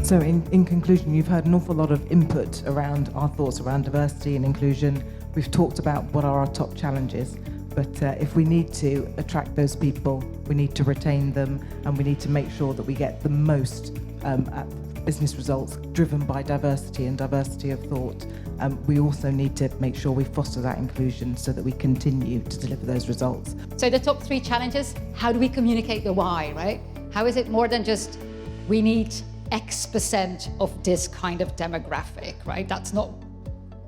So in conclusion, you've heard an awful lot of input around our thoughts around diversity and inclusion. We've talked about what are our top challenges, but if we need to attract those people, we need to retain them, and we need to make sure that we get the most business results driven by diversity and diversity of thought. We also need to make sure we foster that inclusion so that we continue to deliver those results. So the top 3 challenges, how do we communicate the why, right? How is it more than just, we need X% of this kind of demographic, right? That's not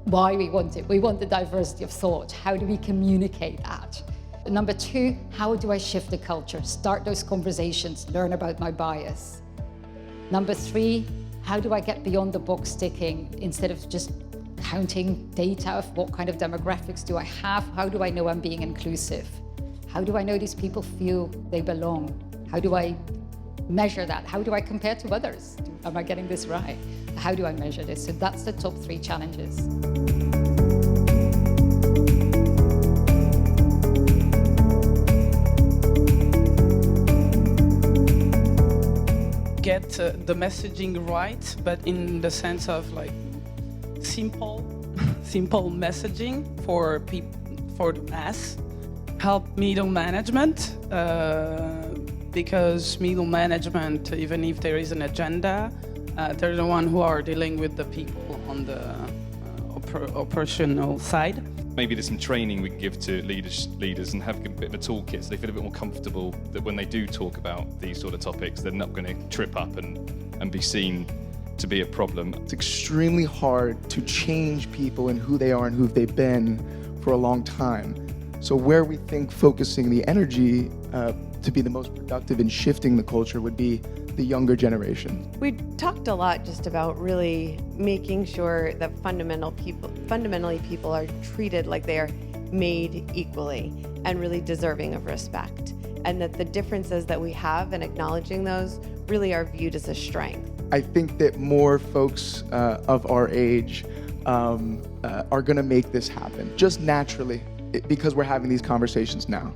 why we want it. We want the diversity of thought. How do we communicate that? Number 2, how do I shift the culture? Start those conversations, learn about my bias. Number 3, how do I get beyond the box ticking instead of just counting data of what kind of demographics do I have? How do I know I'm being inclusive? How do I know these people feel they belong? How do I measure that? How do I compare to others? Am I getting this right? How do I measure this? So that's the top 3 challenges. Get the messaging right, but in the sense of like simple messaging for the mass. Help middle management, because middle management, even if there is an agenda, they're the one who are dealing with the people on the operational side. Maybe there's some training we can give to leaders and have a bit of a toolkit so they feel a bit more comfortable that when they do talk about these sort of topics, they're not going to trip up and be seen to be a problem. It's extremely hard to change people and who they are and who they've been for a long time. So where we think focusing the energy to be the most productive in shifting the culture would be the younger generation. We talked a lot just about really making sure that fundamentally people are treated like they are made equally and really deserving of respect, and that the differences that we have and acknowledging those really are viewed as a strength. I think that more folks of our age are going to make this happen just naturally because we're having these conversations now.